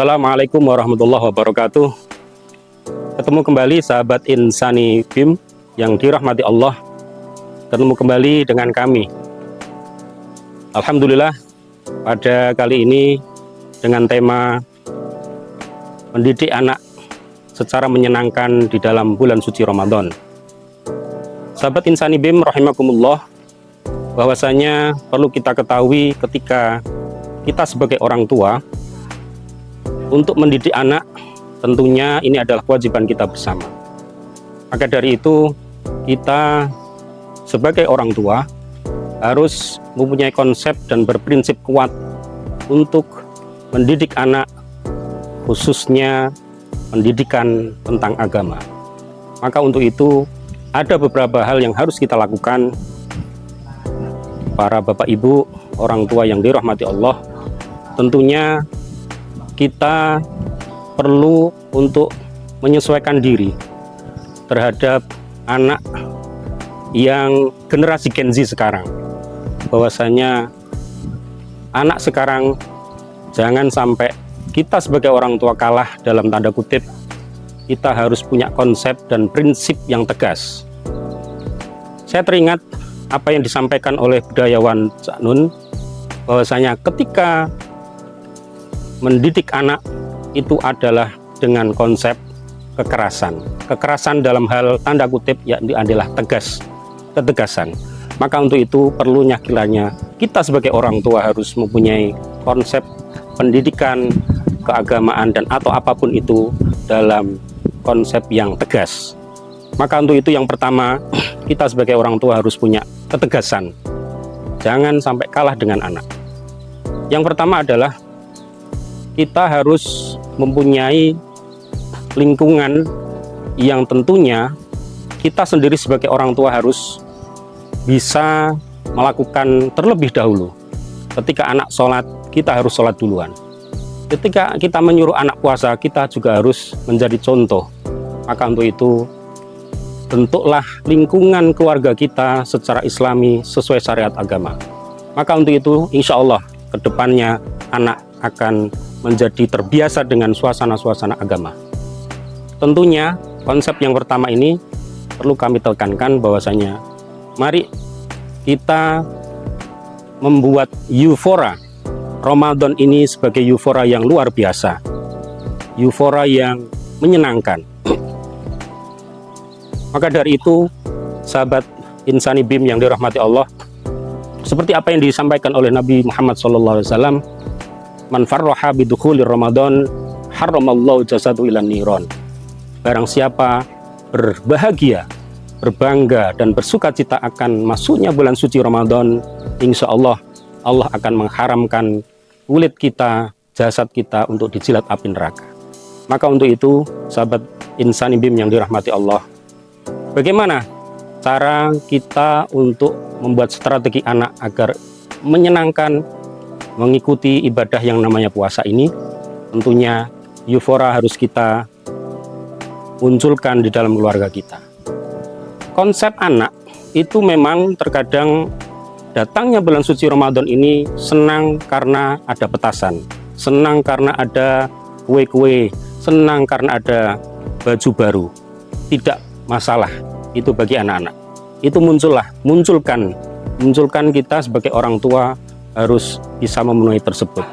Assalamualaikum warahmatullahi wabarakatuh. Ketemu kembali sahabat Insani BIM yang dirahmati Allah. Ketemu kembali dengan kami. Alhamdulillah, pada kali ini dengan tema mendidik anak secara menyenangkan di dalam bulan suci Ramadan. Sahabat Insani BIM rahimakumullah, bahwasanya perlu kita ketahui ketika kita sebagai orang tua untuk mendidik anak, tentunya ini adalah kewajiban kita bersama. Maka dari itu, kita sebagai orang tua harus mempunyai konsep dan berprinsip kuat untuk mendidik anak, khususnya pendidikan tentang agama. Maka untuk itu, ada beberapa hal yang harus kita lakukan. Para bapak ibu, orang tua yang dirahmati Allah, tentunya kita perlu untuk menyesuaikan diri terhadap anak yang generasi Gen Z sekarang. Bahwasanya anak sekarang jangan sampai kita sebagai orang tua kalah dalam tanda kutip. Kita harus punya konsep dan prinsip yang tegas. Saya teringat apa yang disampaikan oleh budayawan Cak Nun, bahwasanya ketika mendidik anak itu adalah dengan konsep kekerasan. Kekerasan dalam hal tanda kutip yakni adalah ketegasan. Maka untuk itu perlunya kiranya kita sebagai orang tua harus mempunyai konsep pendidikan, keagamaan dan atau apapun itu dalam konsep yang tegas. Maka untuk itu yang pertama, kita sebagai orang tua harus punya ketegasan. Jangan sampai kalah dengan anak. Yang pertama adalah kita harus mempunyai lingkungan yang tentunya kita sendiri sebagai orang tua harus bisa melakukan terlebih dahulu. Ketika anak sholat, kita harus sholat duluan. Ketika kita menyuruh anak puasa, kita juga harus menjadi contoh. Maka untuk itu, bentuklah lingkungan keluarga kita secara islami sesuai syariat agama. Maka untuk itu, insya Allah, kedepannya anak akan menjadi terbiasa dengan suasana-suasana agama. Tentunya konsep yang pertama ini perlu kami tekankan bahwasanya mari kita membuat euforia Ramadan ini sebagai euforia yang luar biasa, euforia yang menyenangkan. Maka dari itu, sahabat Insani BIM yang dirahmati Allah, seperti apa yang disampaikan oleh Nabi Muhammad SAW, man farroha bidukhulir Ramadan haramallahu jasadu ilan niron. Barang siapa berbahagia, berbangga dan bersuka cita akan masuknya bulan suci Ramadan, insya Allah Allah akan mengharamkan kulit kita, jasad kita untuk dijilat api neraka. Maka untuk itu, sahabat Insani BIM yang dirahmati Allah, bagaimana cara kita untuk membuat strategi anak agar menyenangkan mengikuti ibadah yang namanya puasa ini? Tentunya euforia harus kita munculkan di dalam keluarga kita. Konsep anak itu memang terkadang datangnya bulan suci Ramadan ini senang karena ada petasan, senang karena ada kue-kue, senang karena ada baju baru. Tidak masalah itu bagi anak-anak. Itu munculkan kita sebagai orang tua harus bisa memenuhi tersebut,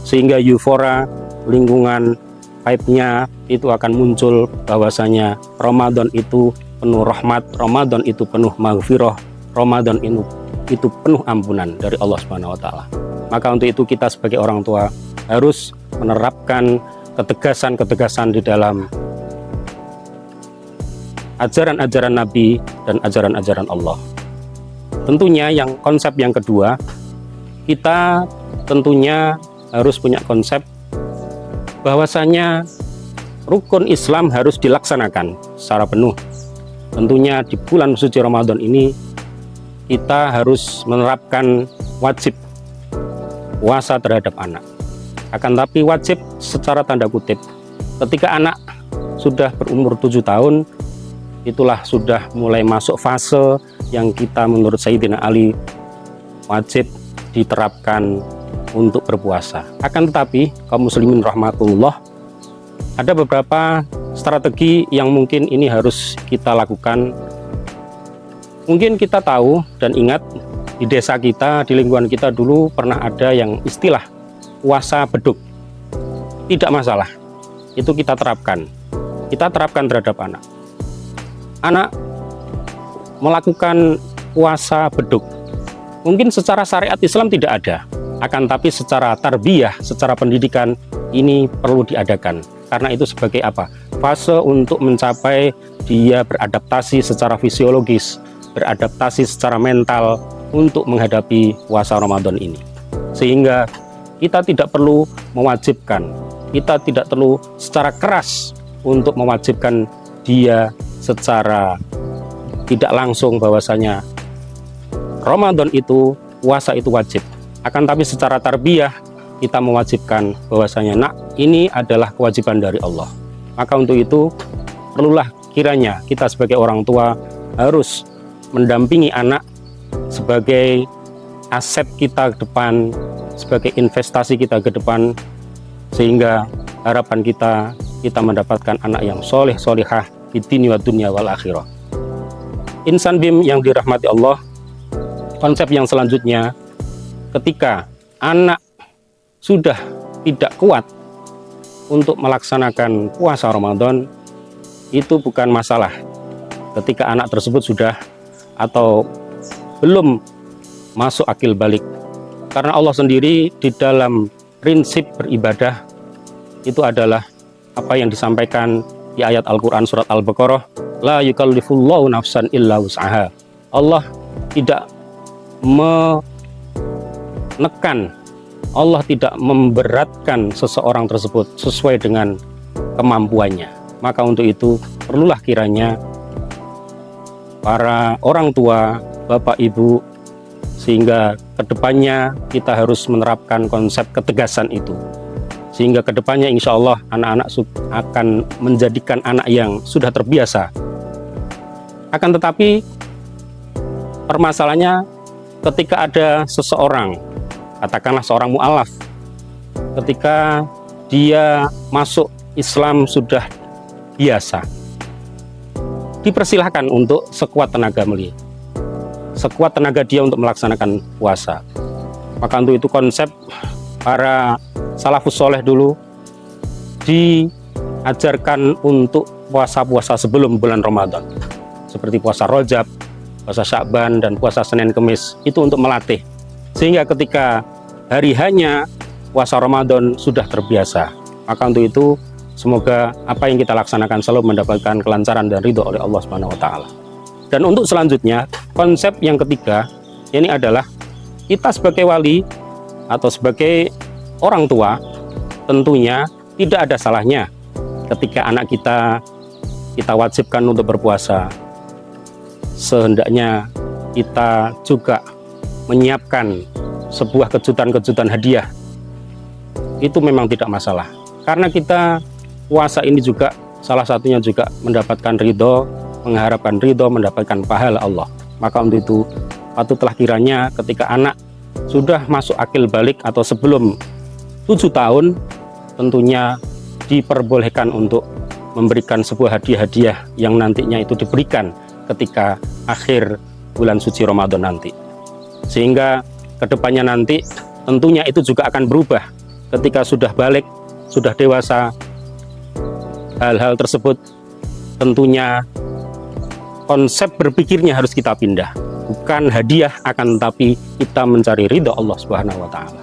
sehingga euforia lingkungan vibe-nya itu akan muncul bahwasanya Ramadan itu penuh rahmat, Ramadan itu penuh maghfirah, Ramadan itu penuh ampunan dari Allah Subhanahu wa taala. Maka untuk itu kita sebagai orang tua harus menerapkan ketegasan di dalam ajaran-ajaran Nabi dan ajaran-ajaran Allah. Tentunya yang konsep yang kedua, kita tentunya harus punya konsep bahwasanya rukun Islam harus dilaksanakan secara penuh. Tentunya di bulan suci Ramadan ini kita harus menerapkan wajib puasa terhadap anak. Akan tapi wajib secara tanda kutip. Ketika anak sudah berumur 7 tahun, itulah sudah mulai masuk fase yang kita menurut Sayyidina Ali wajib diterapkan untuk berpuasa. Akan tetapi kaum muslimin rahmatullah, ada beberapa strategi yang mungkin ini harus kita lakukan. Mungkin kita tahu dan ingat di desa kita, di lingkungan kita dulu pernah ada yang istilah puasa beduk. Tidak masalah, itu kita terapkan terhadap anak. Anak melakukan puasa beduk, mungkin secara syariat Islam tidak ada, akan tapi secara tarbiyah, secara pendidikan ini perlu diadakan. Karena itu sebagai apa? Fase untuk mencapai dia beradaptasi secara fisiologis, beradaptasi secara mental untuk menghadapi puasa Ramadan ini. Sehingga kita tidak perlu mewajibkan, kita tidak perlu secara keras untuk mewajibkan dia secara tidak langsung bahwasanya Ramadan itu, puasa itu wajib. Akan tapi secara tarbiyah kita mewajibkan bahwasanya nak, ini adalah kewajiban dari Allah. Maka untuk itu perlulah kiranya kita sebagai orang tua harus mendampingi anak sebagai aset kita ke depan, sebagai investasi kita ke depan, sehingga harapan kita mendapatkan anak yang soleh solihah di dunia wal akhirah. Insan BIM yang dirahmati Allah, konsep yang selanjutnya, ketika anak sudah tidak kuat untuk melaksanakan puasa Ramadan, itu bukan masalah ketika anak tersebut sudah atau belum masuk akil balik. Karena Allah sendiri di dalam prinsip beribadah itu adalah apa yang disampaikan di ayat Al-Quran surat Al-Baqarah, la yukallifullahu nafsan illa wus'aha. Allah tidak menekan, Allah tidak memberatkan seseorang tersebut sesuai dengan kemampuannya. Maka untuk itu perlulah kiranya para orang tua, bapak ibu, sehingga kedepannya kita harus menerapkan konsep ketegasan itu, sehingga kedepannya insya Allah anak-anak akan menjadikan anak yang sudah terbiasa. Akan tetapi permasalahannya ketika ada seseorang, katakanlah seorang mu'alaf, ketika dia masuk Islam sudah biasa, dipersilahkan untuk sekuat tenaga sekuat tenaga dia untuk melaksanakan puasa. Maka untuk itu konsep para salafus soleh dulu diajarkan untuk puasa-puasa sebelum bulan Ramadan, seperti puasa Rajab, puasa Sya'ban, dan puasa Senin Kemis, itu untuk melatih sehingga ketika hari hanya puasa Ramadan sudah terbiasa. Maka untuk itu semoga apa yang kita laksanakan selalu mendapatkan kelancaran dan ridho oleh Allah Subhanahu wa taala. Dan untuk selanjutnya, konsep yang ketiga ini adalah kita sebagai wali atau sebagai orang tua tentunya tidak ada salahnya ketika anak kita wajibkan untuk berpuasa. Sehendaknya kita juga menyiapkan sebuah kejutan-kejutan hadiah. Itu memang tidak masalah. Karena kita puasa ini juga salah satunya juga mendapatkan ridho, mengharapkan ridho, mendapatkan pahala Allah. Maka untuk itu patutlah kiranya ketika anak sudah masuk akil balik atau sebelum 7 tahun, tentunya diperbolehkan untuk memberikan sebuah hadiah-hadiah yang nantinya itu diberikan ketika akhir bulan suci Ramadan nanti. Sehingga kedepannya nanti tentunya itu juga akan berubah ketika sudah balik, sudah dewasa. Hal-hal tersebut tentunya konsep berpikirnya harus kita pindah, bukan hadiah, akan tapi kita mencari ridho Allah Subhanahu wa taala.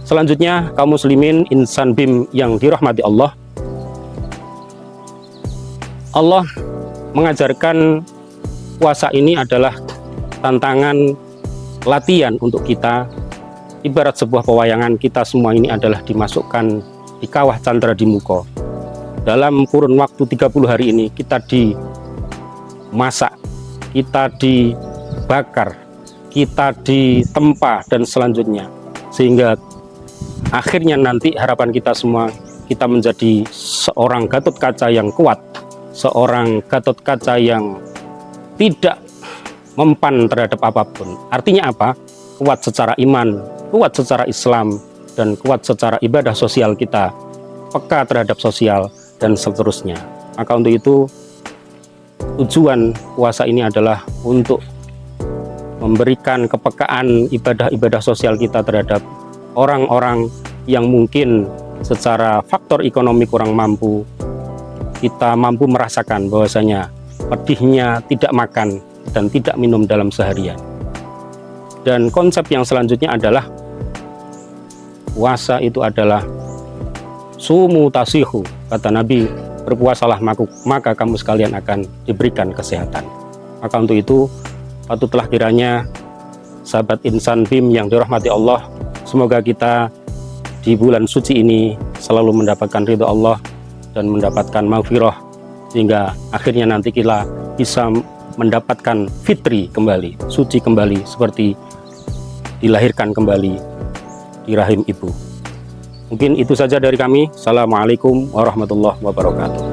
Selanjutnya, kaum muslimin insan BIM yang dirahmati Allah, Allah mengajarkan puasa ini adalah tantangan latihan untuk kita. Ibarat sebuah pewayangan, kita semua ini adalah dimasukkan di kawah Candra di Muko. Dalam kurun waktu 30 hari ini kita dimasak, kita dibakar, kita ditempa dan selanjutnya, sehingga akhirnya nanti harapan kita semua, kita menjadi seorang Gatot Kaca yang kuat, seorang Gatot Kaca yang tidak mempan terhadap apapun. Artinya apa? Kuat secara iman, kuat secara Islam, dan kuat secara ibadah sosial kita, peka terhadap sosial, dan seterusnya. Maka untuk itu, tujuan puasa ini adalah untuk memberikan kepekaan ibadah-ibadah sosial kita terhadap orang-orang yang mungkin secara faktor ekonomi kurang mampu. Kita mampu merasakan bahwasanya pedihnya tidak makan dan tidak minum dalam seharian. Dan konsep yang selanjutnya adalah puasa itu adalah sumu tasihu, kata Nabi, berpuasalah maka kamu sekalian akan diberikan kesehatan. Maka untuk itu patutlah kiranya sahabat insan BIM yang dirahmati Allah, semoga kita di bulan suci ini selalu mendapatkan ridho Allah dan mendapatkan maghfirah, sehingga akhirnya nanti kita bisa mendapatkan fitri kembali, suci kembali, seperti dilahirkan kembali di rahim ibu. Mungkin itu saja dari kami. Assalamualaikum warahmatullahi wabarakatuh.